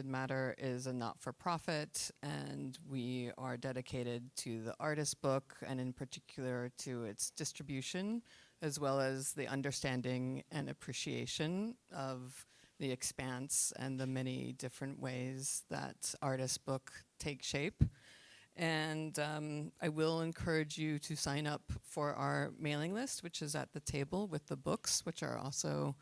Matter is a not-for-profit, and we are dedicated to the artist book, and in particular to its distribution, as well as the understanding and appreciation of the expanse and the many different ways that artist book take shape. And I will encourage you to sign up for our mailing list, which is at the table with the books, which are also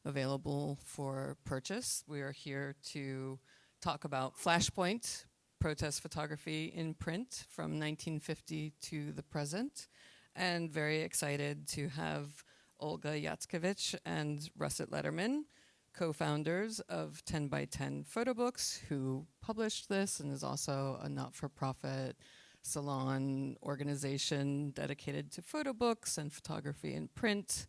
available for purchase. We are here to talk about Flashpoint, protest photography in print from 1950 to the present, and very excited to have Olga Yatskevich and Russet Lederman, co-founders of 10 by 10 Photobooks, who published this and is also a not-for-profit salon organization dedicated to photo books and photography in print.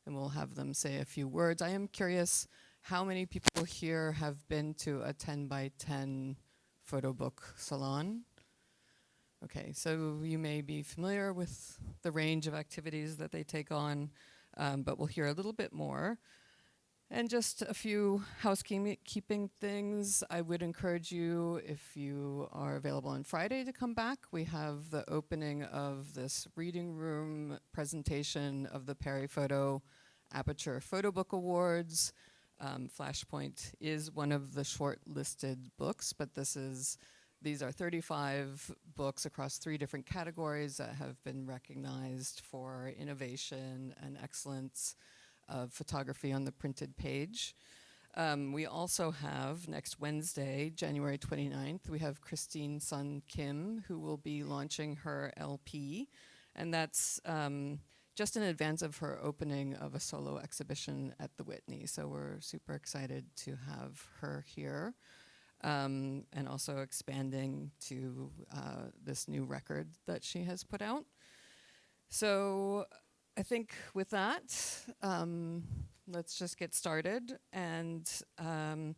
And we'll have them say a few words. I am curious how many people here have been to a 10 by 10 photo book salon? Okay, so you may be familiar with the range of activities that they take on, but we'll hear a little bit more. And just a few housekeeping things. I would encourage you, if you are available on Friday, to come back. We have the opening of this reading room presentation of the Perry Photo Aperture Photo Book Awards. Flashpoint is one of the short-listed books, but these are 35 books across 3 different categories that have been recognized for innovation and excellence of photography on the printed page. We also have next Wednesday, January 29th, we have Christine Sun Kim, who will be launching her LP, and that's just in advance of her opening of a solo exhibition at the Whitney. So we're super excited to have her here, and also expanding to this new record that she has put out. So I think with that, let's just get started. And I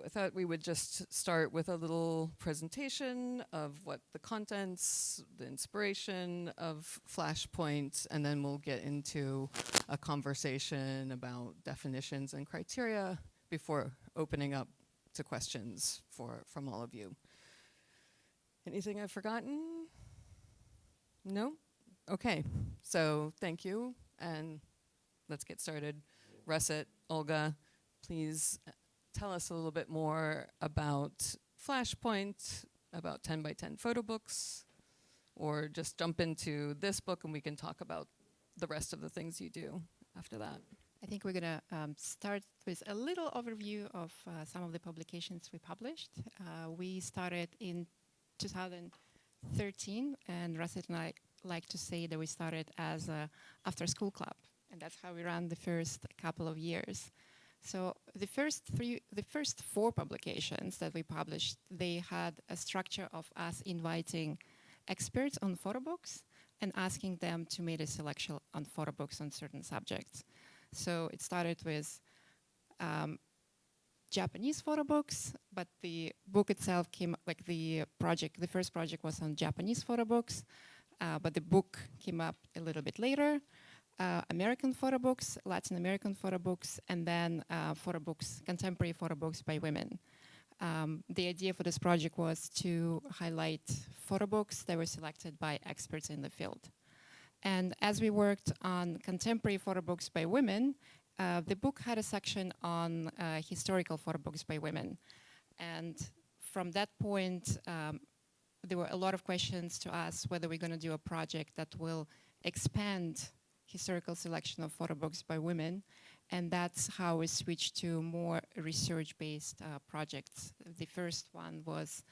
thought we would just start with a little presentation of what the contents, the inspiration of Flashpoint, and then we'll get into a conversation about definitions and criteria before opening up to questions from all of you. Anything I've forgotten? No? Okay, so thank you, and let's get started. Russet, Olga, please tell us a little bit more about Flashpoint, about 10 by 10 photo books, or just jump into this book and we can talk about the rest of the things you do after that. I think we're going to start with a little overview of some of the publications we published. We started in 2013, and Russet and I like to say that we started as a after-school club, and that's how we ran the first couple of years. So the first 4 publications that we published, they had a structure of us inviting experts on photo books and asking them to make a selection on photo books on certain subjects. So it started with Japanese photo books, but the book itself the first project was on Japanese photo books, but the book came up a little bit later. American photo books, Latin American photo books, and then contemporary photo books by women. The idea for this project was to highlight photo books that were selected by experts in the field. And as we worked on contemporary photo books by women, the book had a section on historical photo books by women. And from that point, there were a lot of questions to us whether we're going to do a project that will expand historical selection of photo books by women. And that's how we switched to more research-based projects. The first one was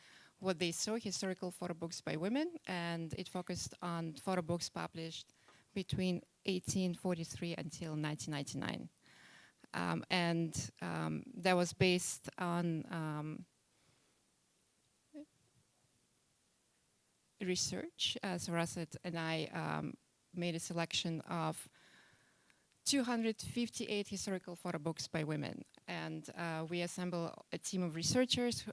What They Saw, Historical Photo Books by Women, and it focused on photo books published between 1843 until 1999. That was based on research. So Russet and I made a selection of 258 historical photo books by women. And we assembled a team of researchers,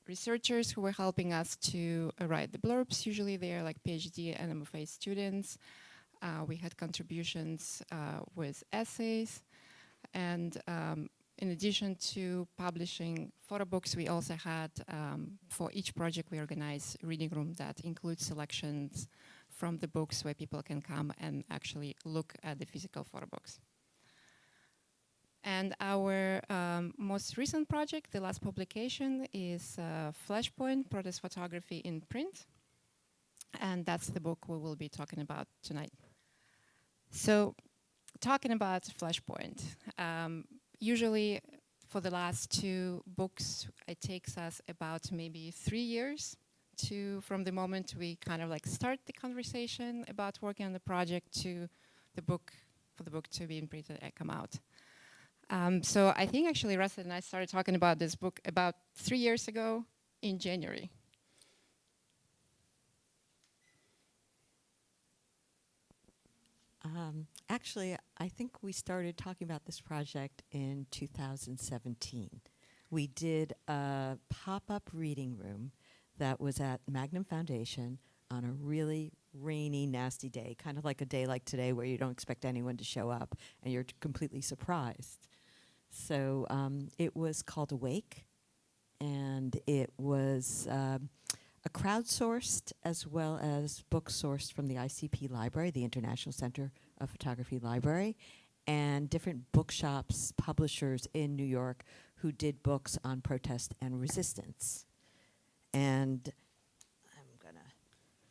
researchers who were helping us to write the blurbs. Usually they are like PhD and MFA students. We had contributions with essays. And in addition to publishing photo books, we also had, for each project, we organize a reading room that includes selections from the books where people can come and actually look at the physical photo books. And our most recent project, the last publication, is Flashpoint, Protest Photography in Print. And that's the book we will be talking about tonight. So, talking about Flashpoint, usually for the last two books, it takes us about maybe 3 years from the moment we kind of like start the conversation about working on the project to the book, for the book to be printed and come out. So I think actually Russet and I started talking about this book about 3 years ago in January. Actually, I think we started talking about this project in 2017. We did a pop-up reading room that was at Magnum Foundation on a really rainy, nasty day, kind of like a day like today where you don't expect anyone to show up and you're completely surprised. So it was called Awake, and it was a crowdsourced as well as book sourced from the ICP Library, the International Center of Photography Library, and different bookshops, publishers in New York who did books on protest and resistance. And I'm gonna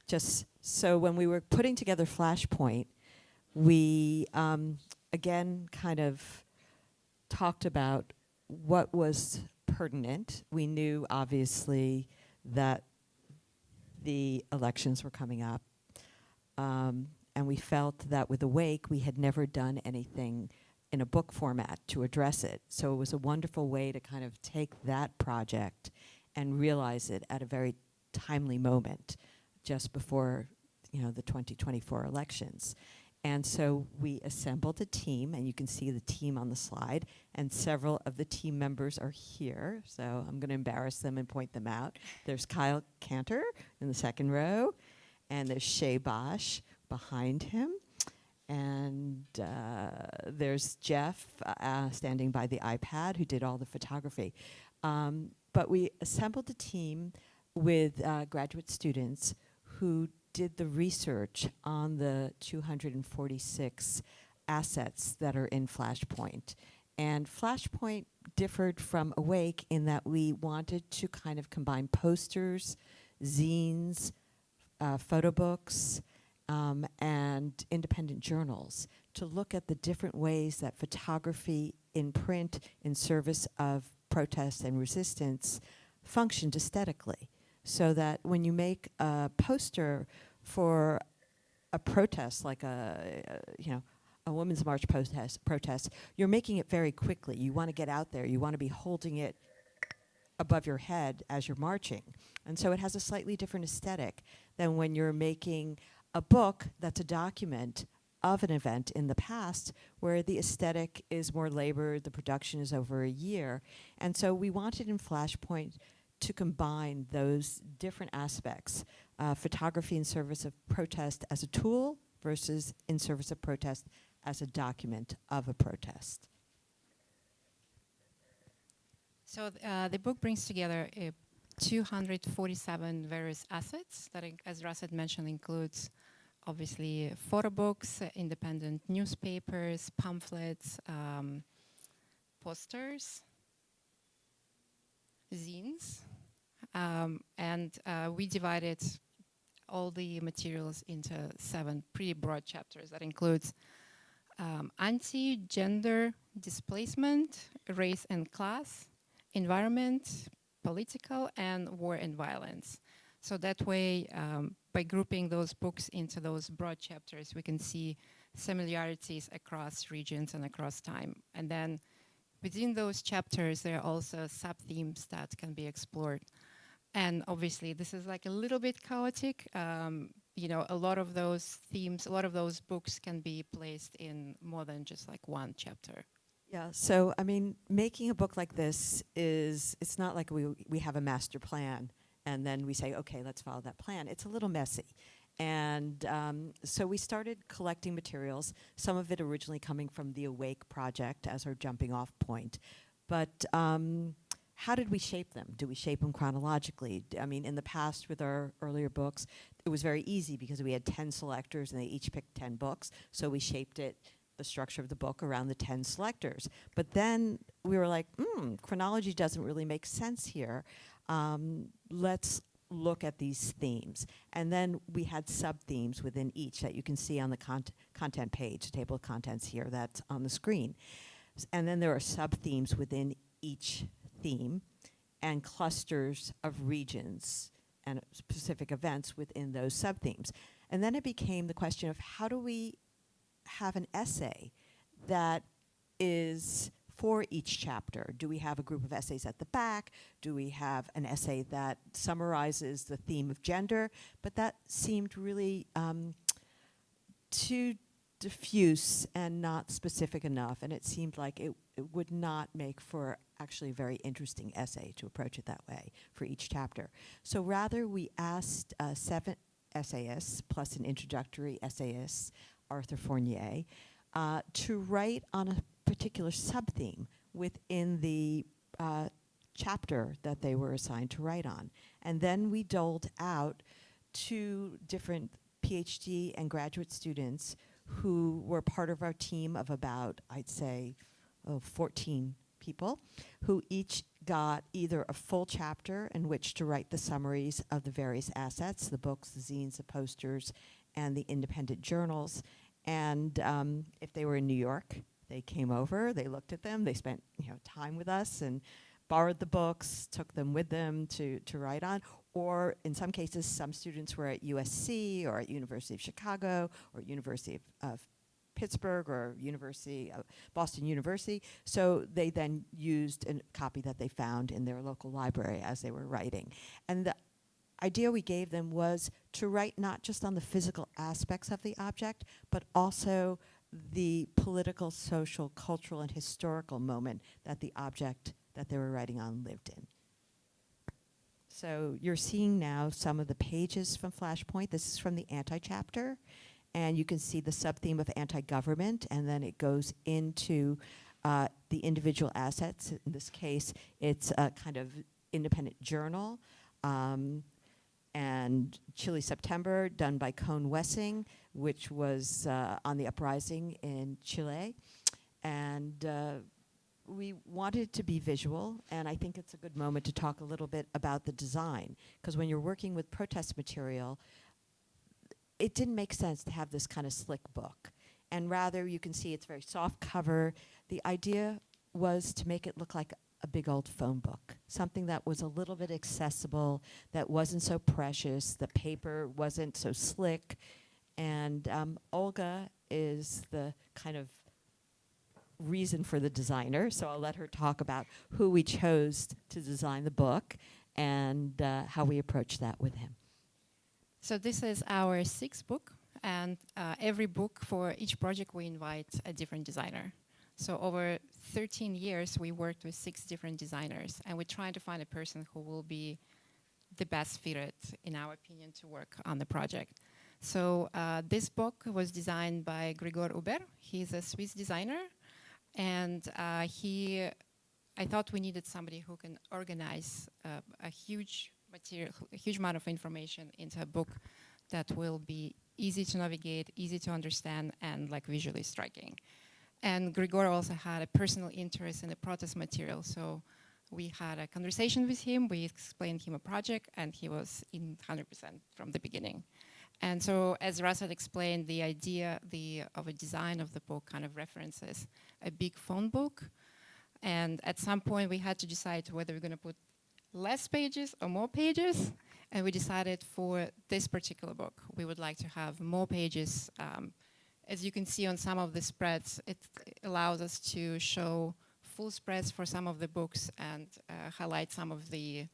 just, so when we were putting together Flashpoint, we again kind of talked about what was pertinent. We knew obviously that the elections were coming up. And we felt that with Awake, we had never done anything in a book format to address it. So it was a wonderful way to kind of take that project and realize it at a very timely moment, just before, the 2024 elections. And so we assembled a team, and you can see the team on the slide, and several of the team members are here. So I'm going to embarrass them and point them out. There's Kyle Cantor in the second row, and there's Shay Bosch behind him. And there's Jeff standing by the iPad, who did all the photography. But we assembled a team with graduate students who did the research on the 246 assets that are in Flashpoint. And Flashpoint differed from Awake in that we wanted to kind of combine posters, zines, photo books, and independent journals to look at the different ways that photography in print in service of protest and resistance functioned aesthetically. So that when you make a poster for a protest, like a Women's March protest, you're making it very quickly. You want to get out there. You want to be holding it above your head as you're marching. And so it has a slightly different aesthetic than when you're making a book that's a document of an event in the past, where the aesthetic is more labored, the production is over a year. And so we wanted in Flashpoint to combine those different aspects, photography in service of protest as a tool versus in service of protest as a document of a protest. So the book brings together 247 various assets that, as Russet mentioned, includes obviously photo books, independent newspapers, pamphlets, posters, zines, and we divided all the materials into 7 pretty broad chapters. That includes anti-gender displacement, race and class, environment, political, and war and violence. So that way, by grouping those books into those broad chapters, we can see similarities across regions and across time. And then within those chapters, there are also sub-themes that can be explored. And obviously, this is like a little bit chaotic. A lot of those themes, a lot of those books can be placed in more than just like one chapter. Yeah, so I mean, making a book like this it's not like we have a master plan and then we say, okay, let's follow that plan. It's a little messy. And so we started collecting materials, some of it originally coming from the Awake project as our jumping off point. But how did we shape them? Do we shape them chronologically? I mean, in the past with our earlier books, it was very easy because we had 10 selectors and they each picked 10 books. So we shaped it, the structure of the book, around the 10 selectors. But then we were like, chronology doesn't really make sense here. Let's look at these themes. And then we had sub-themes within each that you can see on the content page, the table of contents here that's on the screen. And then there are sub-themes within each theme and clusters of regions and specific events within those sub-themes. And then it became the question of how do we have an essay that is for each chapter? Do we have a group of essays at the back? Do we have an essay that summarizes the theme of gender? But that seemed really too diffuse and not specific enough, and it seemed like it would not make for actually a very interesting essay to approach it that way for each chapter. So rather, we asked 7 essayists, plus an introductory essayist, Arthur Fournier, to write on a particular sub-theme within the chapter that they were assigned to write on. And then we doled out 2 different PhD and graduate students who were part of our team of about, I'd say, 14 people, who each got either a full chapter in which to write the summaries of the various assets, the books, the zines, the posters, and the independent journals. And if they were in New York, they came over, they looked at them, they spent time with us and borrowed the books, took them with them to write on. Or in some cases, some students were at USC or at University of Chicago or University of Pittsburgh or Boston University. So they then used a copy that they found in their local library as they were writing. And the idea we gave them was to write not just on the physical aspects of the object, but also the political, social, cultural, and historical moment that the object that they were writing on lived in. So you're seeing now some of the pages from Flashpoint. This is from the anti-chapter, and you can see the sub-theme of anti-government, and then it goes into the individual assets. In this case, it's a kind of independent journal, and Chile September, done by Cone Wessing, which was on the uprising in Chile. And we wanted it to be visual, and I think it's a good moment to talk a little bit about the design, because when you're working with protest material, it didn't make sense to have this kind of slick book. And rather, you can see it's very soft cover. The idea was to make it look like a big old phone book, something that was a little bit accessible, that wasn't so precious, the paper wasn't so slick. And Olga is the kind of reason for the designer, so I'll let her talk about who we chose to design the book and how we approached that with him. So this is our 6th book, and every book for each project we invite a different designer. So over 13 years we worked with 6 different designers, and we're trying to find a person who will be the best fitted, in our opinion, to work on the project. So this book was designed by Grigor Uber. He's a Swiss designer, and I thought we needed somebody who can organize a huge amount of information into a book that will be easy to navigate, easy to understand, and visually striking. And Grigor also had a personal interest in the protest material, so we had a conversation with him, we explained him a project, and he was in 100% from the beginning. And so, as Russet explained, the idea of a design of the book kind of references a big phone book. And at some point, we had to decide whether we're going to put less pages or more pages. And we decided for this particular book, we would like to have more pages. As you can see on some of the spreads, it allows us to show full spreads for some of the books and highlight some of the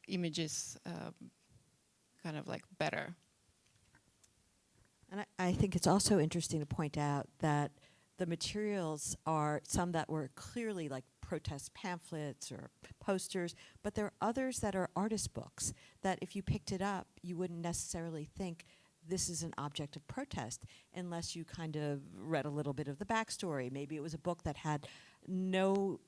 images kind of better. And I think it's also interesting to point out that the materials are some that were clearly protest pamphlets or posters, but there are others that are artist books that if you picked it up, you wouldn't necessarily think this is an object of protest unless you kind of read a little bit of the backstory. Maybe it was a book that had no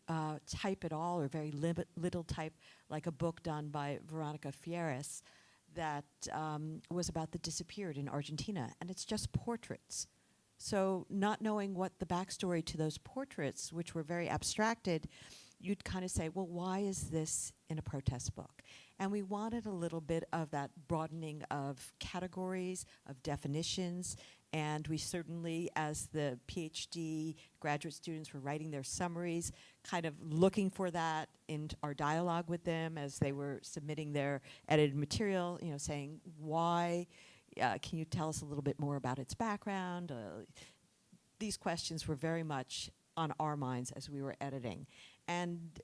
type at all or very little type, like a book done by Veronica Fieres that was about the disappeared in Argentina, and it's just portraits. So not knowing what the backstory to those portraits, which were very abstracted, you'd kind of say, well, why is this in a protest book? And we wanted a little bit of that broadening of categories, of definitions, and we certainly, as the PhD graduate students were writing their summaries, kind of looking for that in our dialogue with them as they were submitting their edited material, you know, saying, why, can you tell us a little bit more about its background? These questions were very much on our minds as we were editing. And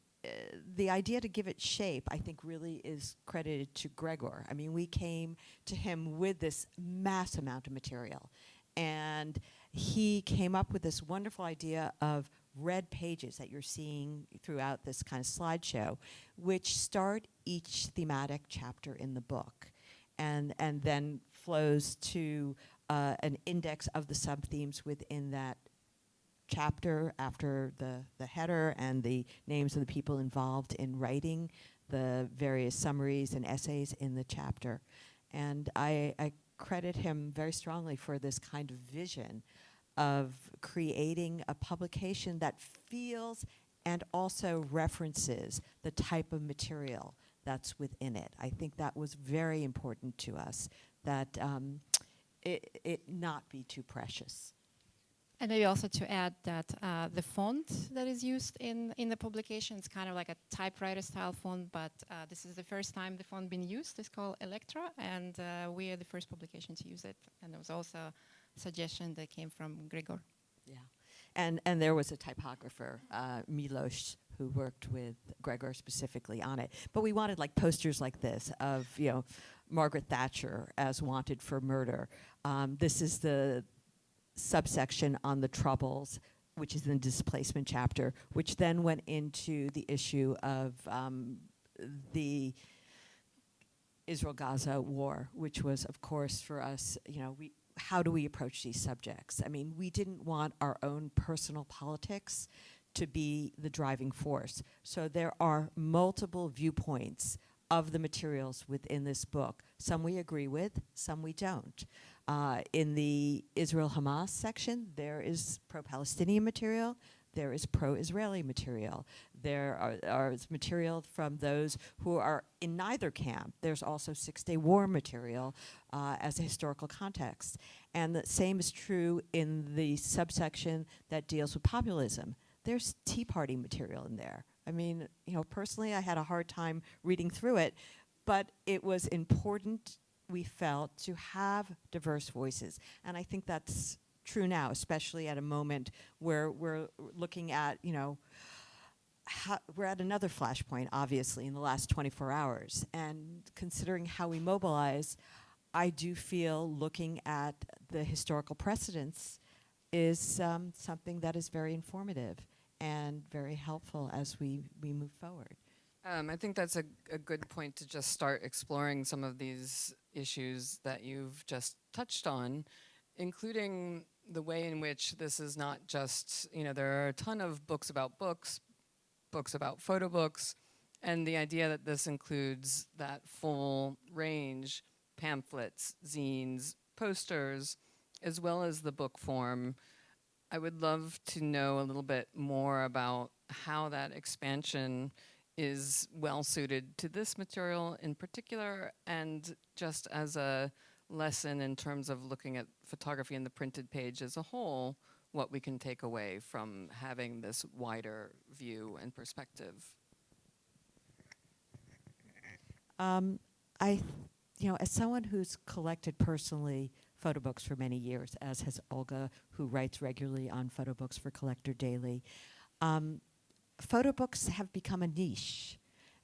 the idea to give it shape, I think, really is credited to Gregor. I mean, we came to him with this mass amount of material, and he came up with this wonderful idea of red pages that you're seeing throughout this kind of slideshow, which start each thematic chapter in the book, and then flows to an index of the sub-themes within that chapter after the header and the names of the people involved in writing the various summaries and essays in the chapter. And I credit him very strongly for this kind of vision of creating a publication that feels and also references the type of material that's within it. I think that was very important to us, that it not be too precious. And maybe also to add that the font that is used in the publication is kind of like a typewriter style font, but this is the first time the font been used. It's called Electra, and we are the first publication to use it. And there was also a suggestion that came from Gregor. Yeah, and there was a typographer, Milos, who worked with Gregor specifically on it. But we wanted like posters like this of, you know, Margaret Thatcher as wanted for murder. This is the subsection on the Troubles, which is in the displacement chapter, which then went into the issue of the Israel-Gaza war, which was, of course, for us, you know, how do we approach these subjects? I mean, we didn't want our own personal politics to be the driving force. So there are multiple viewpoints of the materials within this book. Some we agree with, some we don't. In the Israel-Hamas section, there is pro-Palestinian material, there is pro-Israeli material. There is material from those who are in neither camp. There's also Six-Day War material as a historical context. And the same is true in the subsection that deals with populism. There's Tea Party material in there. I mean, you know, personally, I had a hard time reading through it, but it was important, we felt, to have diverse voices. And I think that's true now, especially at a moment where we're looking at, you know, we're at another flashpoint, obviously, in the last 24 hours. And considering how we mobilize, I do feel looking at the historical precedents is something that is very informative and very helpful as we move forward. I think that's a good point to just start exploring some of these issues that you've just touched on, including the way in which this is not just, you know, there are a ton of books about books, books about photo books, and the idea that this includes that full range, pamphlets, zines, posters, as well as the book form. I would love to know a little bit more about how that expansion is well suited to this material in particular, and just as a lesson in terms of looking at photography and the printed page as a whole, what we can take away from having this wider view and perspective. You know, as someone who's collected personally photo books for many years, as has Olga, who writes regularly on Photo Books for Collector Daily, photo books have become a niche.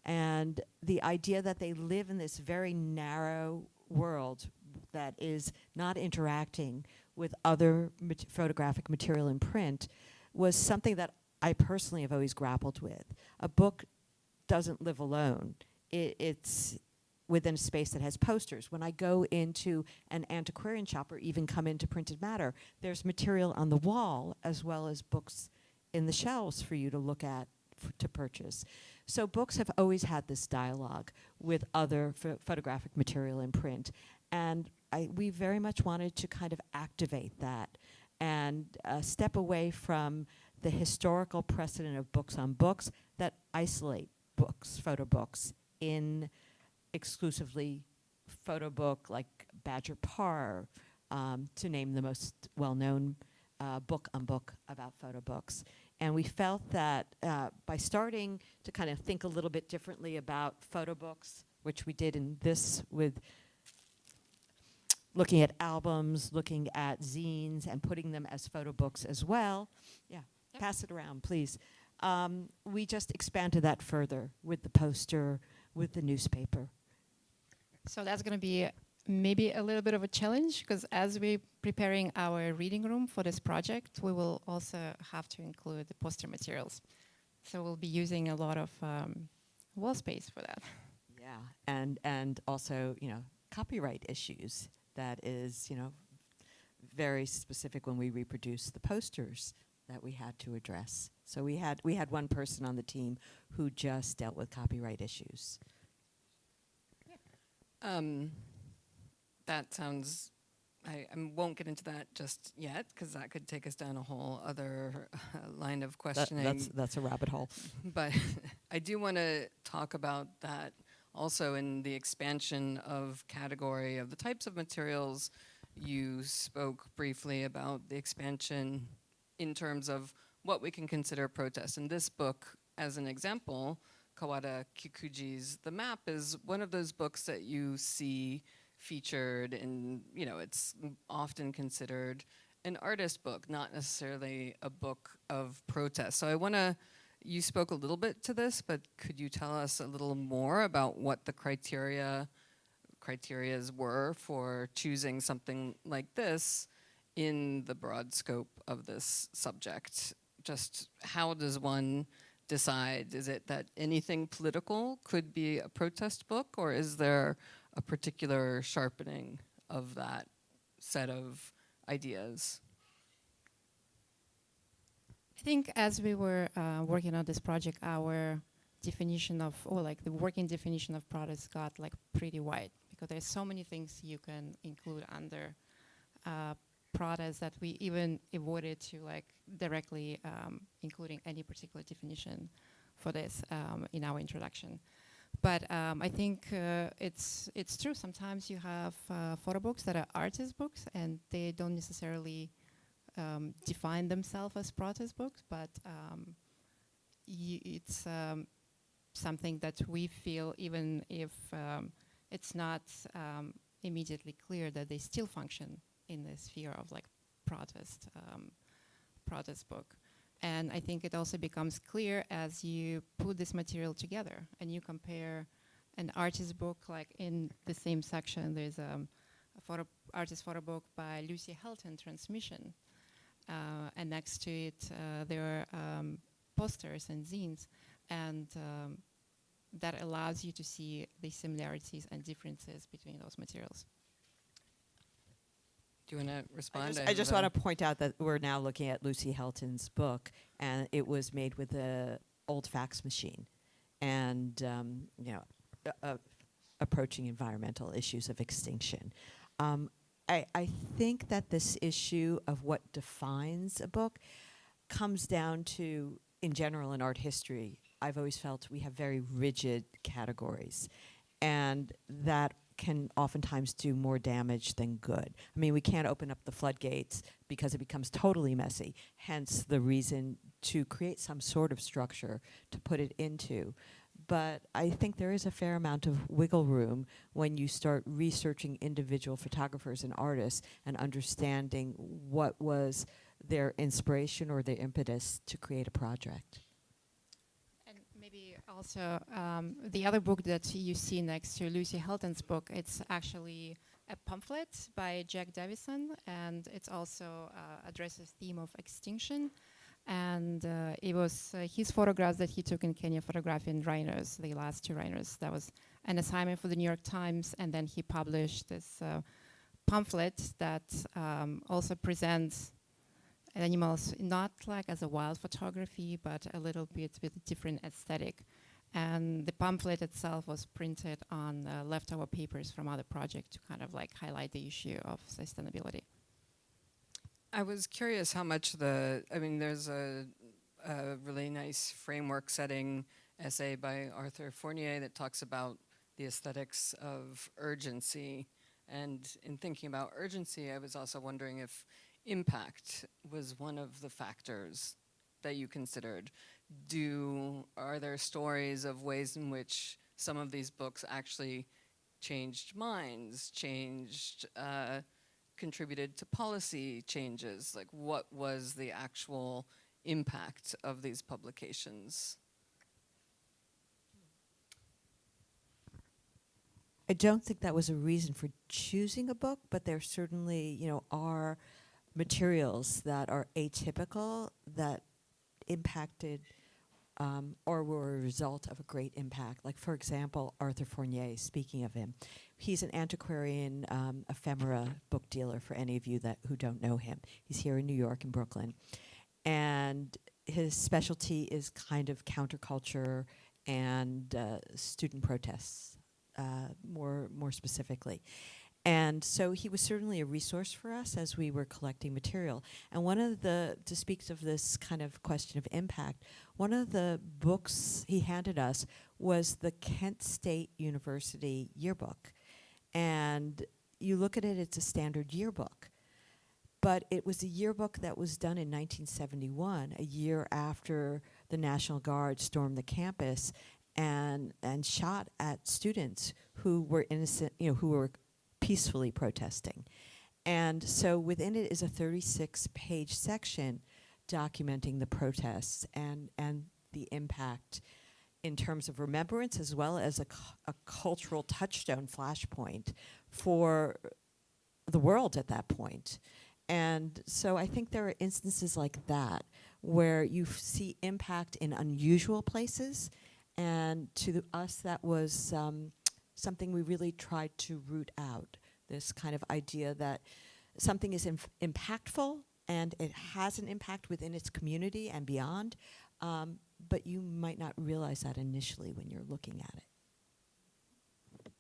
And the idea that they live in this very narrow world that is not interacting with other photographic material in print was something that I personally have always grappled with. A book doesn't live alone. It's within a space that has posters. When I go into an antiquarian shop or even come into printed matter, there's material on the wall as well as books in the shelves for you to look at, to purchase. So books have always had this dialogue with other photographic material in print. And we very much wanted to kind of activate that and step away from the historical precedent of books on books that isolate books, photo books, in exclusively photo book like Badger Parr, to name the most well-known book on book about photo books. And we felt that by starting to kind of think a little bit differently about photo books, which we did in this with looking at albums, looking at zines, and putting them as photo books as well. Yeah, yep. Pass it around, please. We just expanded that further with the poster, with the newspaper. So that's going to be maybe a little bit of a challenge, because as we're preparing our reading room for this project, we will also have to include the poster materials. So we'll be using a lot of wall space for that. Yeah, and also, you know, copyright issues. That is, you know, very specific when we reproduce the posters that we had to address. So we had one person on the team who just dealt with copyright issues. That sounds, I won't get into that just yet, because that could take us down a whole other line of questioning. That's a rabbit hole. But I do want to talk about that also in the expansion of category of the types of materials. You spoke briefly about the expansion in terms of what we can consider protest. In this book, as an example, Kawada Kikuji's The Map is one of those books that you see featured in, you know, it's often considered an artist book, not necessarily a book of protest. So I want to, you spoke a little bit to this, but could you tell us a little more about what the criterias were for choosing something like this in the broad scope of this subject? Just how does one decide? Is it that anything political could be a protest book, or is there a particular sharpening of that set of ideas? I think as we were working on this project, our definition of, or like the working definition of protest got like pretty wide, because there's so many things you can include under protest that we even avoided to like directly including any particular definition for this in our introduction. But I think it's true. Sometimes you have photo books that are artist books, and they don't necessarily define themselves as protest books, but it's something that we feel, even if it's not immediately clear, that they still function in the sphere of like protest book. And I think it also becomes clear as you put this material together and you compare an artist book, like in the same section, there's a artist photo book by Lucy Helton, Transmission. And next to it, there are posters and zines. And that allows you to see the similarities and differences between those materials. Do you want to respond? I just want to point out that we're now looking at Lucy Helton's book, and it was made with an old fax machine, and you know, approaching environmental issues of extinction. I think that this issue of what defines a book comes down to, in general, in art history, I've always felt we have very rigid categories, and that can oftentimes do more damage than good. I mean, we can't open up the floodgates because it becomes totally messy, hence the reason to create some sort of structure to put it into. But I think there is a fair amount of wiggle room when you start researching individual photographers and artists and understanding what was their inspiration or their impetus to create a project. And maybe also the other book that you see next to Lucy Helton's book, it's actually a pamphlet by Jack Davison, and it also addresses theme of extinction. And it was his photographs that he took in Kenya photographing rhinos, the last two rhinos. That was an assignment for the New York Times, and then he published this pamphlet that also presents animals not like as a wild photography, but a little bit with a different aesthetic. And the pamphlet itself was printed on leftover papers from other projects to kind of like highlight the issue of sustainability. I was curious how much there's a really nice framework setting essay by Arthur Fournier that talks about the aesthetics of urgency. And in thinking about urgency, I was also wondering if impact was one of the factors that you considered. Are there stories of ways in which some of these books actually changed minds, contributed to policy changes? Like, what was the actual impact of these publications? I don't think that was a reason for choosing a book, but there certainly, are materials that are atypical that impacted or were a result of a great impact. Like, for example, Arthur Fournier, speaking of him, he's an antiquarian ephemera book dealer for any of you who don't know him. He's here in New York, in Brooklyn. And his specialty is kind of counterculture and student protests, more specifically. And so he was certainly a resource for us as we were collecting material. And to speak of this kind of question of impact, one of the books he handed us was the Kent State University yearbook. And you look at it, it's a standard yearbook. But it was a yearbook that was done in 1971, a year after the National Guard stormed the campus and shot at students who were innocent, who were peacefully protesting. And so within it is a 36-page section documenting the protests and the impact in terms of remembrance, as well as a cultural touchstone, flashpoint for the world at that point. And so I think there are instances like that where you see impact in unusual places, and to us that was something we really tried to root out, this kind of idea that something is impactful and it has an impact within its community and beyond, but you might not realize that initially when you're looking at it.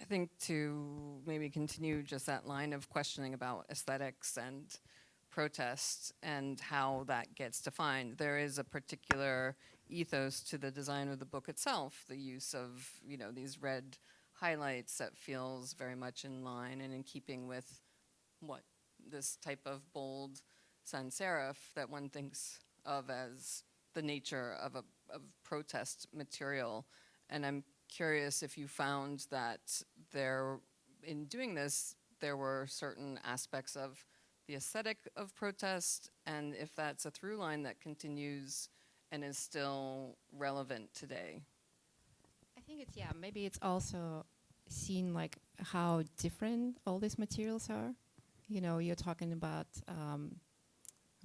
I think to maybe continue just that line of questioning about aesthetics and protest and how that gets defined, there is a particular ethos to the design of the book itself, the use of these red highlights that feels very much in line and in keeping with this type of bold sans serif that one thinks of as the nature of protest material. And I'm curious if you found that in doing this, there were certain aspects of the aesthetic of protest, and if that's a through line that continues and is still relevant today. I think maybe it's also seen like how different all these materials are. You're talking about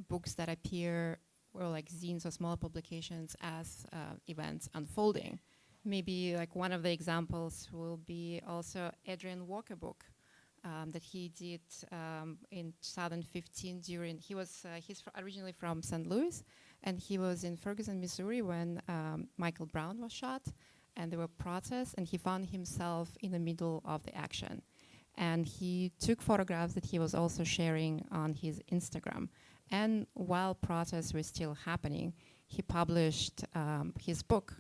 books that appear or like zines or small publications as events unfolding. Maybe like one of the examples will be also Adrian Walker book that he did in 2015 he's originally from St. Louis, and he was in Ferguson, Missouri when Michael Brown was shot, and there were protests, and he found himself in the middle of the action. And he took photographs that he was also sharing on his Instagram. And while protests were still happening, he published his book,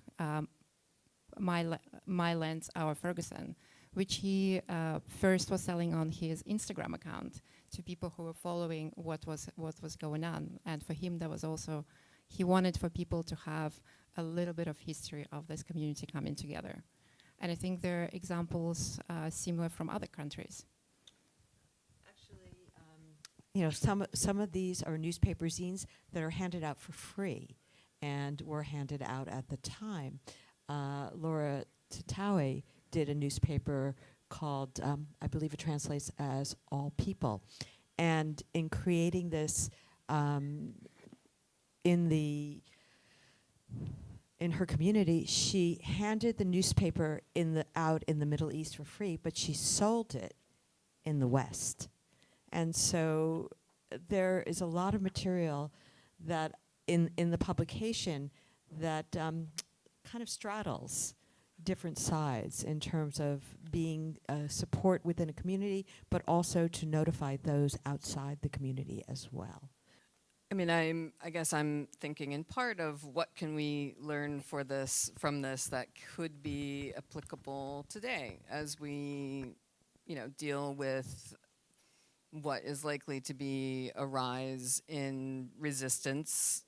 My Lens, Our Ferguson, which he first was selling on his Instagram account to people who were following what was going on. And for him, that was also, he wanted for people to have a little bit of history of this community coming together. And I think there are examples similar from other countries. Actually, some of these are newspaper zines that are handed out for free and were handed out at the time. Laura Tatawe did a newspaper called, I believe it translates as All People. And in creating this in the in her community, she handed the newspaper out in the Middle East for free, but she sold it in the West. And so there is a lot of material that in the publication that kind of straddles different sides in terms of being support within a community, but also to notify those outside the community as well. I mean, I guess I'm thinking in part of what can we learn from this that could be applicable today as we, deal with what is likely to be a rise in resistance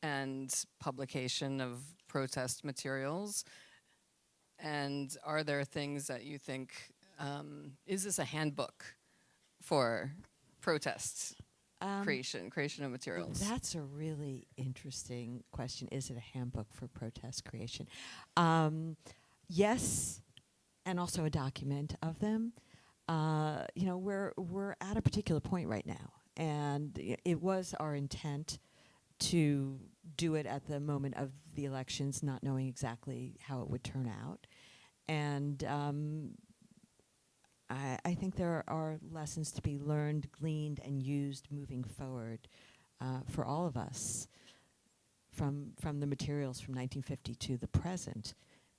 and publication of protest materials. And are there things that you think, is this a handbook for protests? Creation of materials. That's a really interesting question. Is it a handbook for protest creation? Yes, and also a document of them. We're at a particular point right now, and it was our intent to do it at the moment of the elections, not knowing exactly how it would turn out. And I think there are lessons to be learned, gleaned, and used moving forward for all of us from the materials from 1950 to the present.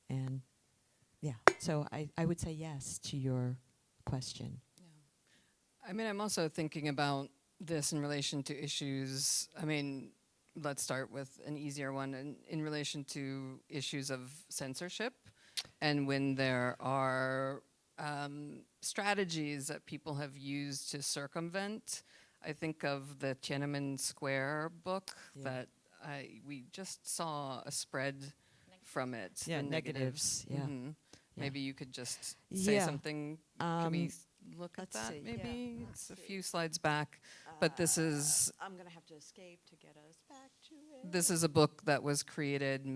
And yeah, so I would say yes to your question. Yeah. I mean, I'm also thinking about this in relation to issues. I mean, let's start with an easier one in relation to issues of censorship, and when there are strategies that people have used to circumvent. I think of the Tiananmen Square book that we just saw a spread from it. Yeah, the negatives. Yeah. Mm-hmm. Yeah. Maybe you could just say something. Can we look at that? see. Maybe Yeah. it's a few slides back, but this is. I'm going to have to escape to get us back to it. This is a book that was created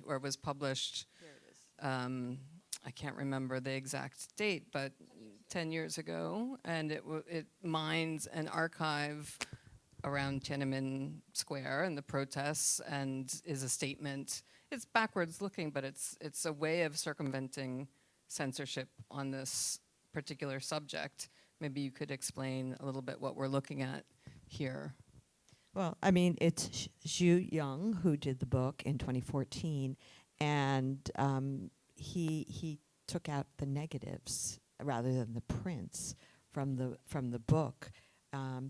or was published. There it is. I can't remember the exact date, but 10 years ago, and it mines an archive around Tiananmen Square and the protests, and is a statement. It's backwards looking, but it's a way of circumventing censorship on this particular subject. Maybe you could explain a little bit what we're looking at here. Well, I mean, it's Xu Young who did the book in 2014, and he took out the negatives rather than the prints from the book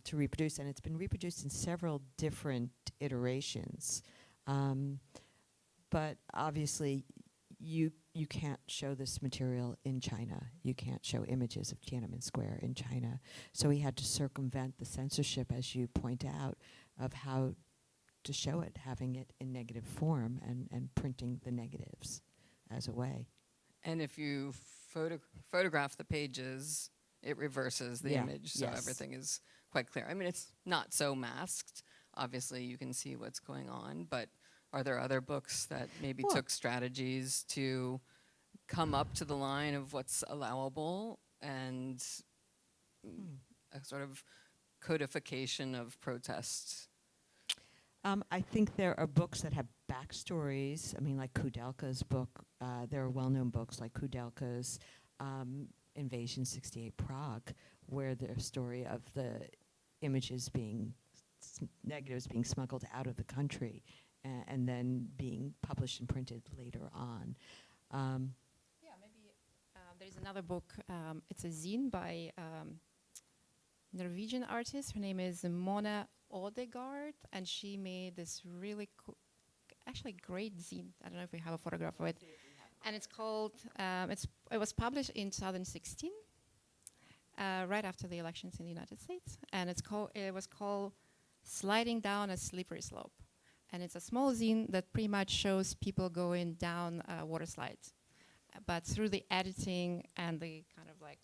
to reproduce, and it's been reproduced in several different iterations. But obviously, you can't show this material in China. You can't show images of Tiananmen Square in China. So he had to circumvent the censorship, as you point out, of how to show it, having it in negative form and printing the negatives as a way. And if you photograph the pages, it reverses the image, so everything is quite clear. I mean, it's not so masked. Obviously, you can see what's going on, but are there other books that maybe took strategies to come up to the line of what's allowable and a sort of codification of protests? I think there are books that have backstories. I mean, like Kudelka's book. There are well-known books like Kudelka's Invasion 68 Prague, where the story of the images negatives being smuggled out of the country and then being published and printed later on. Maybe there's another book. It's a zine by Norwegian artist. Her name is Mona Odegaard, and she made this really actually great zine. I don't know if we have a photograph of it. And it's called, it was published in 2016, right after the elections in the United States. And it was called Sliding Down a Slippery Slope. And it's a small zine that pretty much shows people going down water slides. But through the editing and the kind of like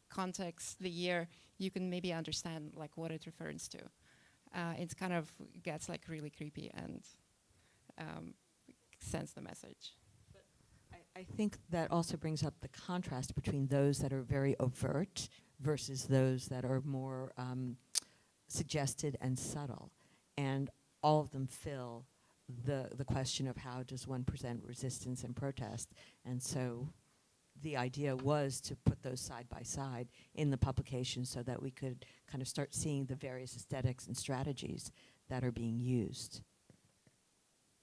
context, the year, you can maybe understand like what it refers to. It kind of gets like really creepy and sends the message. I think that also brings up the contrast between those that are very overt versus those that are more suggested and subtle. And all of them fill the question of how does one present resistance and protest. And so the idea was to put those side by side in the publication so that we could kind of start seeing the various aesthetics and strategies that are being used.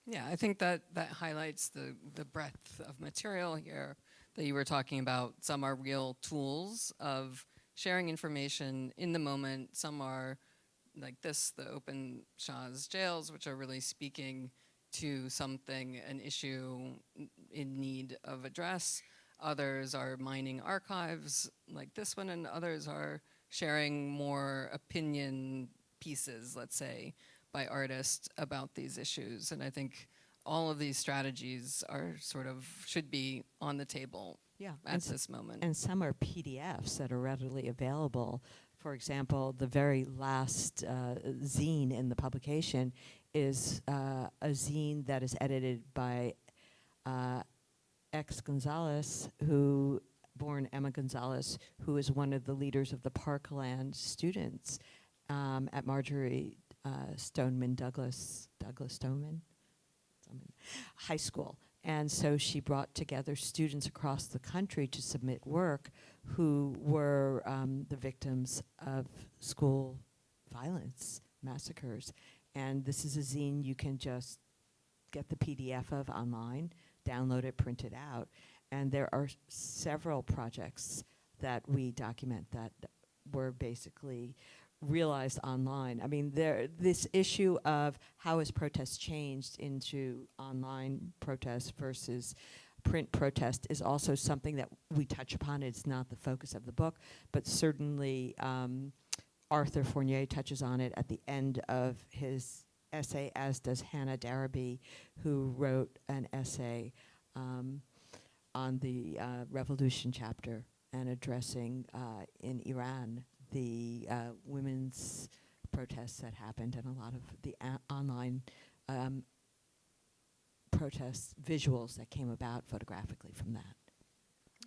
Yeah, I think that highlights the breadth of material here that you were talking about. Some are real tools of sharing information in the moment. Some are like this, the open Shah's jails, which are really speaking to something, an issue in need of address. Others are mining archives like this one, and others are sharing more opinion pieces, let's say, by artists about these issues. And I think all of these strategies are sort of should be on the table at this moment. And some are PDFs that are readily available. For example, the very last zine in the publication is a zine that is edited by Gonzalez, born Emma Gonzalez, who is one of the leaders of the Parkland students at Marjorie Douglas Stoneman High School. And so she brought together students across the country to submit work who were the victims of school violence, massacres. And this is a zine you can just get the PDF of online, download it, print it out. And there are several projects that we document that were basically realized online. I mean, this issue of how has protest changed into online protest versus print protest is also something that we touch upon. It's not the focus of the book, but certainly Arthur Fournier touches on it at the end of his essay, as does Hannah Darabee, who wrote an essay on the revolution chapter and addressing in Iran the women's protests that happened and a lot of the online protest visuals that came about photographically from that.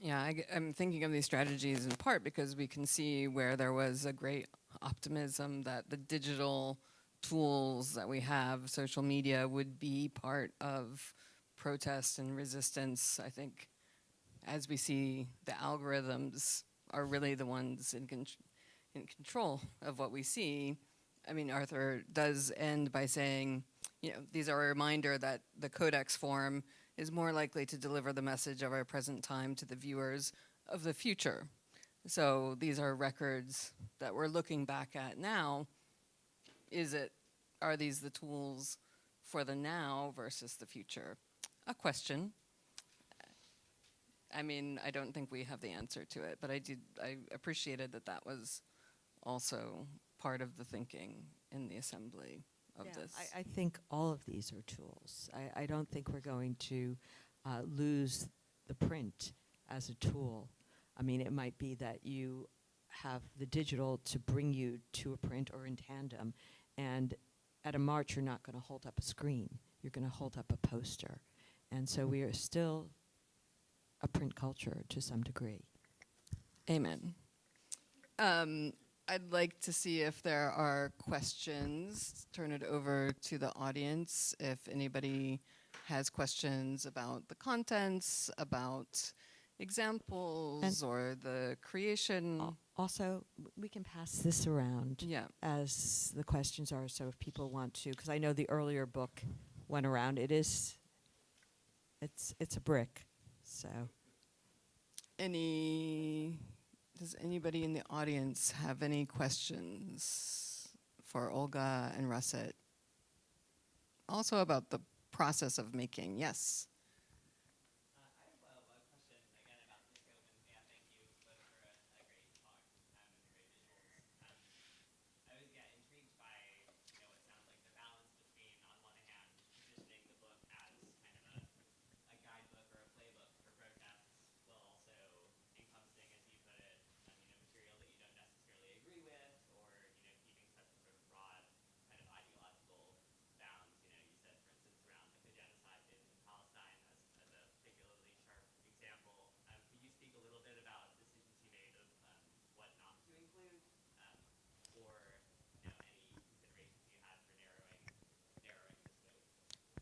Yeah, I'm thinking of these strategies in part because we can see where there was a great optimism that the digital tools that we have, social media, would be part of protest and resistance. I think as we see, the algorithms are really the ones in control of what we see. I mean, Arthur does end by saying, these are a reminder that the codex form is more likely to deliver the message of our present time to the viewers of the future. So these are records that we're looking back at now. Are these the tools for the now versus the future? A question. I mean, I don't think we have the answer to it, but I appreciated that was also part of the thinking in the assembly of this. I think all of these are tools. I don't think we're going to lose the print as a tool. I mean, it might be that you have the digital to bring you to a print or in tandem, and at a march you're not going to hold up a screen. You're going to hold up a poster. And so we are still a print culture to some degree. Amen. I'd like to see if there are questions. Turn it over to the audience. If anybody has questions about the contents, about examples, or the creation. Also, we can pass this around as the questions are. So if people want to, because I know the earlier book went around. It's a brick. So, does anybody in the audience have any questions for Olga and Russet? Also about the process of making. Yes. I have a question again about the scope, and thank you both for a great talk and great visuals. I was intrigued by what sounds like the balance between, on one hand, positioning the book as kind of a guidebook or a playbook for protests, while also encompassing, as you put it, material that you don't necessarily agree with, or keeping such a sort of broad kind of ideological bounds. You said, for instance, around the genocide in Palestine.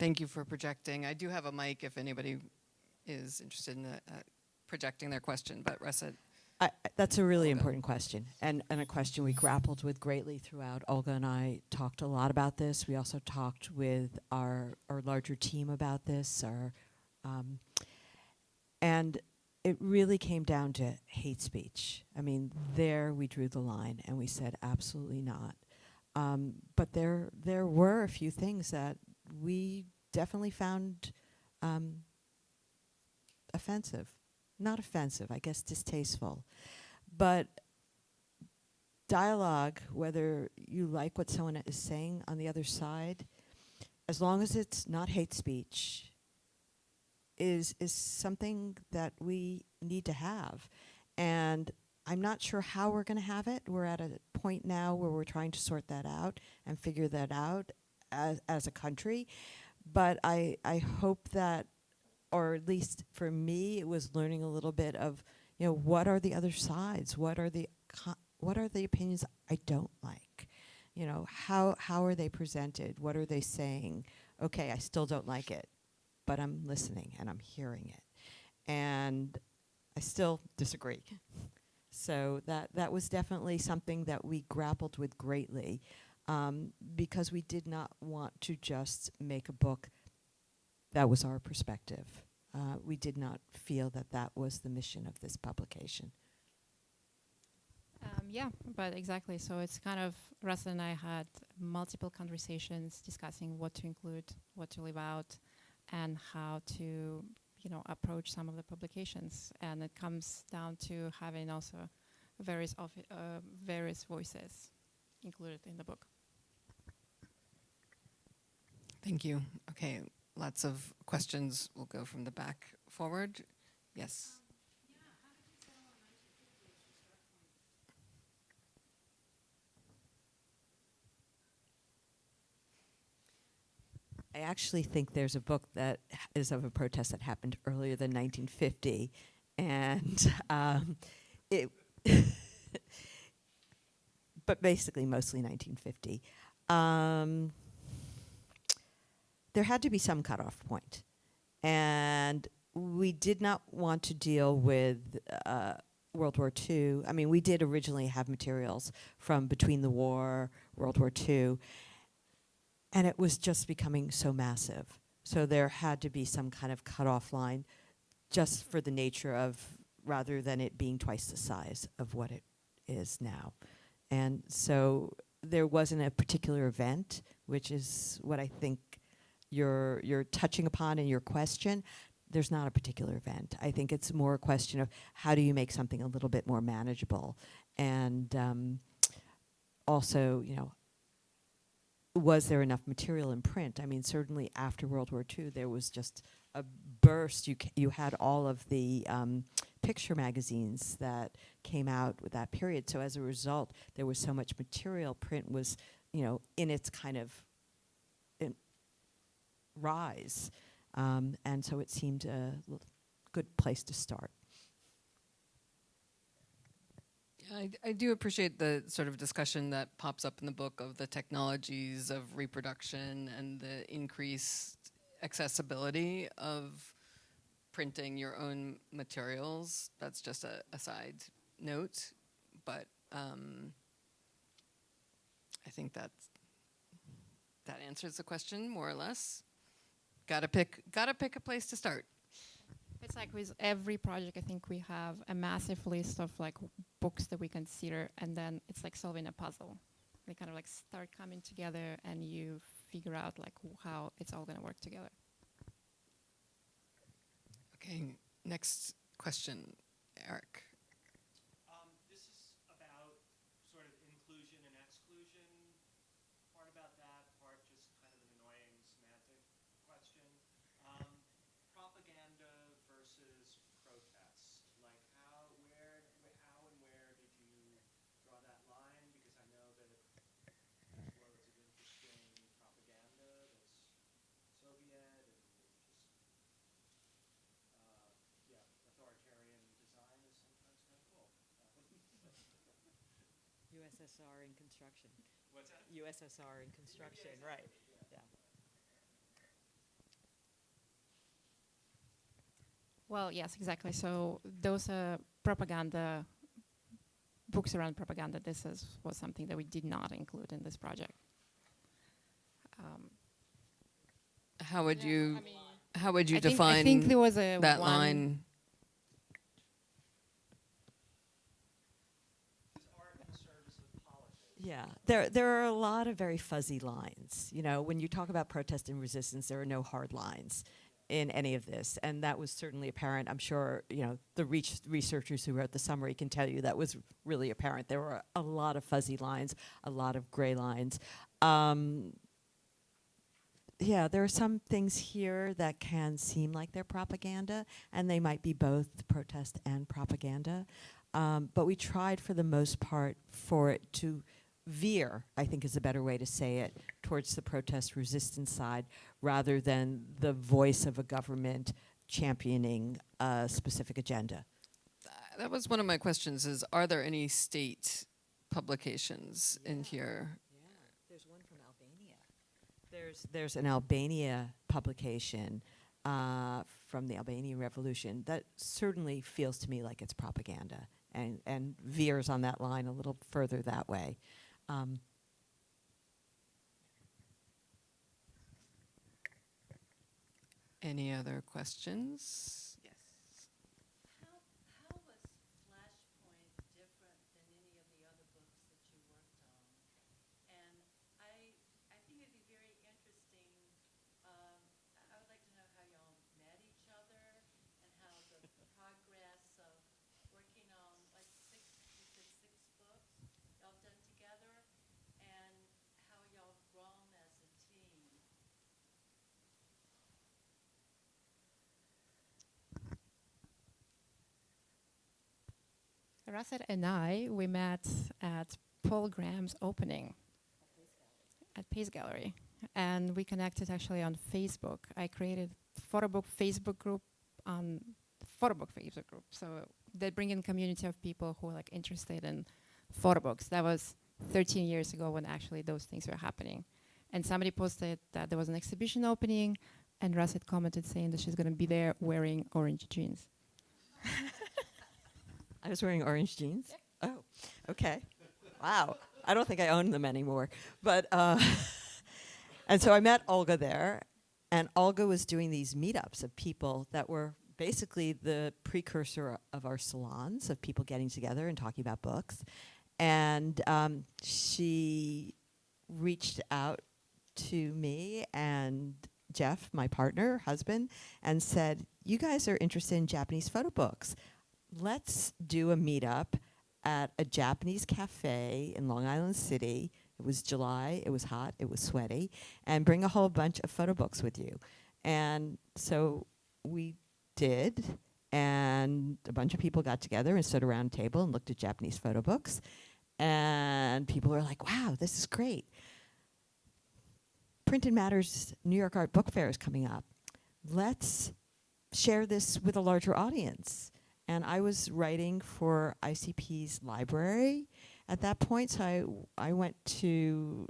Thank you for projecting. I do have a mic if anybody is interested in projecting their question, but Russet. That's a really Olga. important question, and a question we grappled with greatly throughout. Olga and I talked a lot about this. We also talked with our larger team about this. And it really came down to hate speech. I mean, there we drew the line, and we said absolutely not. But there were a few things that we definitely found offensive. Not offensive, I guess distasteful. But dialogue, whether you like what someone is saying on the other side, as long as it's not hate speech, is something that we need to have. And I'm not sure how we're going to have it. We're at a point now where we're trying to sort that out and figure that out as a country. But I hope that, or at least for me, it was learning a little bit of, what are the other sides? What are the opinions I don't like? How are they presented? What are they saying? Okay, I still don't like it, but I'm listening and I'm hearing it. And I still disagree. So that was definitely something that we grappled with greatly, because we did not want to just make a book that was our perspective. We did not feel that was the mission of this publication. Yeah, but exactly. So it's kind of, Russ and I had multiple conversations discussing what to include, what to leave out, and how to, approach some of the publications. And it comes down to having also various voices included in the book. Thank you. Okay, lots of questions. We'll go from the back forward. Yes. I actually think there's a book that is of a protest that happened earlier than 1950, and it, but basically mostly 1950. There had to be some cutoff point, and we did not want to deal with World War II. I mean, we did originally have materials from between the war, World War II, and it was just becoming so massive. So there had to be some kind of cutoff line, just for the nature of, rather than it being twice the size of what it is now. And so there wasn't a particular event, which is what I think you're touching upon in your question. There's not a particular event. I think it's more a question of how do you make something a little bit more manageable, and also, was there enough material in print? I mean, certainly after World War II, there was just a burst. You had all of the picture magazines that came out with that period. So as a result, there was so much material. Print was, in its kind of rise. And so it seemed a good place to start. I do appreciate the sort of discussion that pops up in the book of the technologies of reproduction and the increased accessibility of printing your own materials. That's just a side note, but I think that answers the question more or less. Gotta pick a place to start. It's like with every project, I think we have a massive list of books that we consider, and then it's like solving a puzzle. They kind of start coming together, and you figure out how it's all going to work together. Okay, next question, Eric. This is about sort of inclusion and exclusion. Part about that, part just kind of an annoying semantic question. Propaganda versus protest. How and where did you draw that line? Because I know that there's loads of interesting propaganda that's Soviet and authoritarian design is sometimes kind of cool. USSR in construction. What's that? USSR in construction, right. Yeah. Well, yes, exactly. So those propaganda books around propaganda. Was something that we did not include in this project. How would Yeah, you I mean, how would you I think define there was a that one line? Is art in service of politics? Yeah, there are a lot of very fuzzy lines. You know, when you talk about protest and resistance, there are no hard lines in any of this, and that was certainly apparent. I'm sure, you know, the researchers who wrote the summary can tell you that was really apparent. There were a lot of fuzzy lines, a lot of gray lines. Yeah, there are some things here that can seem like they're propaganda, and they might be both protest and propaganda. But we tried for the most part for it to veer, I think is a better way to say it, towards the protest resistance side rather than the voice of a government championing a specific agenda. That was one of my questions, is are there any state publications in here? Yeah, there's one from Albania. There's an Albania publication from the Albanian Revolution that certainly feels to me like it's propaganda and veers on that line a little further that way. Any other questions? Yes. How was Flashpoint different than any of the other books that you worked on? And I think it'd be very interesting. I would like to know how y'all met each other and how the progress of working on like you said 6 books y'all done together, and how y'all grown as a team. Russet and we met at Paul Graham's opening at Pace Gallery, and we connected actually on Facebook. I created Photobook Facebook group on Photobook Facebook group, so they bring in community of people who are like interested in photo books. That was 13 years ago when actually those things were happening, and somebody posted that there was an exhibition opening, and Russet commented saying that she's going to be there wearing orange jeans. I was wearing orange jeans? Yeah. Oh, okay. Wow. I don't think I own them anymore. But, and so I met Olga there, and Olga was doing these meetups of people that were basically the precursor of our salons, of people getting together and talking about books. And she reached out to me and Jeff, my partner, husband, and said, you guys are interested in Japanese photo books. Let's do a meetup at a Japanese cafe in Long Island City. It was July, it was hot, it was sweaty, and bring a whole bunch of photo books with you. And so we did, and a bunch of people got together and stood around a table and looked at Japanese photo books. And people were like, wow, this is great. Printed Matter's New York Art Book Fair is coming up. Let's share this with a larger audience. And I was writing for ICP's library at that point, so I went to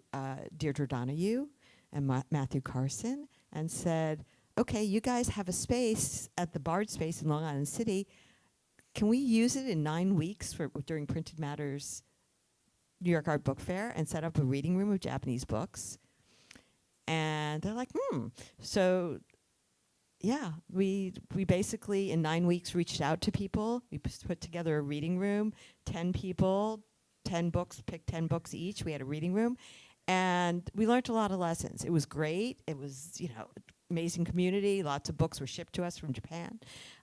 Deirdre Donahue and Matthew Carson and said, okay, you guys have a space at the Bard Space in Long Island City. Can we use it in 9 weeks during Printed Matter's New York Art Book Fair and set up a reading room of Japanese books? And they're like, So yeah, we basically in 9 weeks reached out to people. We put together a reading room, 10 people, 10 books, picked 10 books each. We had a reading room, and we learned a lot of lessons. It was great. It was, amazing community. Lots of books were shipped to us from Japan.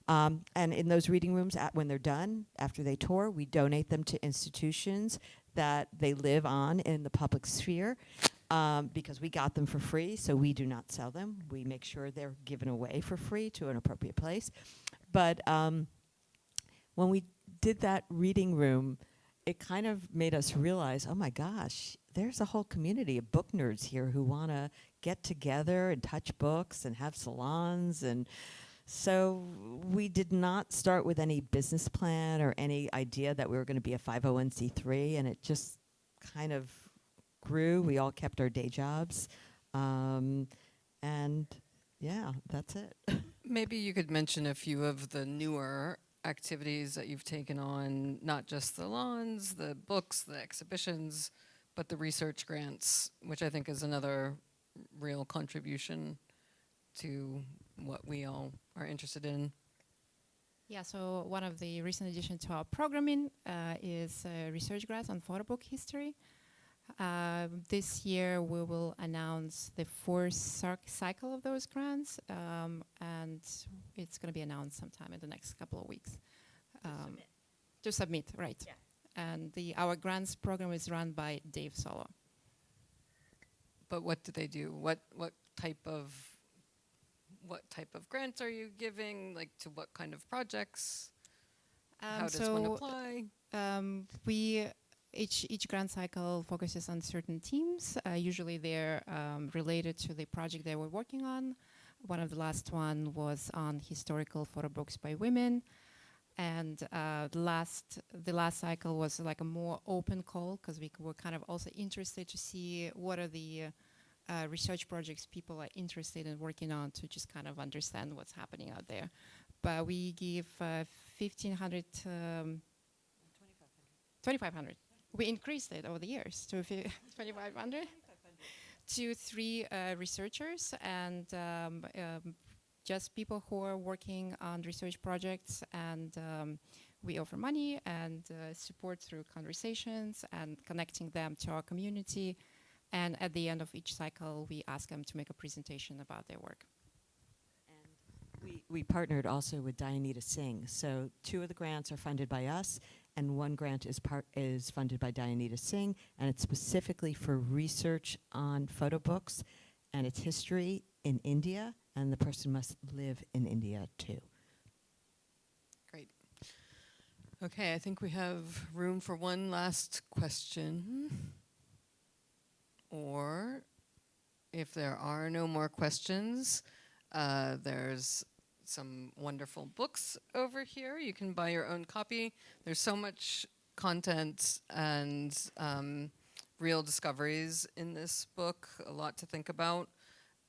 And in those reading rooms, when they're done, after they tour, we donate them to institutions that they live on in the public sphere. Because we got them for free, so we do not sell them. We make sure they're given away for free to an appropriate place. But when we did that reading room, it kind of made us realize, oh my gosh, there's a whole community of book nerds here who want to get together and touch books and have salons. And so we did not start with any business plan or any idea that we were going to be a 501c3, and it just kind of grew. We all kept our day jobs. And yeah, that's it. Maybe you could mention a few of the newer activities that you've taken on, not just the lawns, the books, the exhibitions, but the research grants, which I think is another real contribution to what we all are interested in. Yeah, so one of the recent additions to our programming is research grants on photo book history. This year we will announce the fourth cycle of those grants, and it's going to be announced sometime in the next couple of weeks. To submit, right. Yeah. And our grants program is run by Dave Solo. But what do they do? What type of grants are you giving? Like, to what kind of projects? How does one apply? Each grant cycle focuses on certain themes. Usually they're related to the project that we're working on. One of the last one was on historical photo books by women. And the last cycle was like a more open call, because we were kind of also interested to see what are the research projects people are interested in working on, to just kind of understand what's happening out there. But we give 1,500, 2,500. We increased it over the years to 2,500 to 3 researchers, and just people who are working on research projects, and we offer money and support through conversations and connecting them to our community. And at the end of each cycle, we ask them to make a presentation about their work. And we partnered also with Dayanita Singh. So 2 of the grants are funded by us, and 1 grant is funded by Dayanita Singh, and it's specifically for research on photo books and its history in India, and the person must live in India too. Great. Okay, I think we have room for one last question. Or if there are no more questions, there's some wonderful books over here. You can buy your own copy. There's so much content and real discoveries in this book, a lot to think about.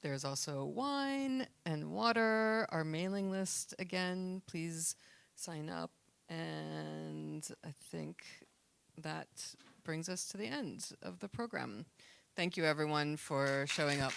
There's also wine and water, our mailing list. Again, please sign up. And I think that brings us to the end of the program. Thank you, everyone, for showing up.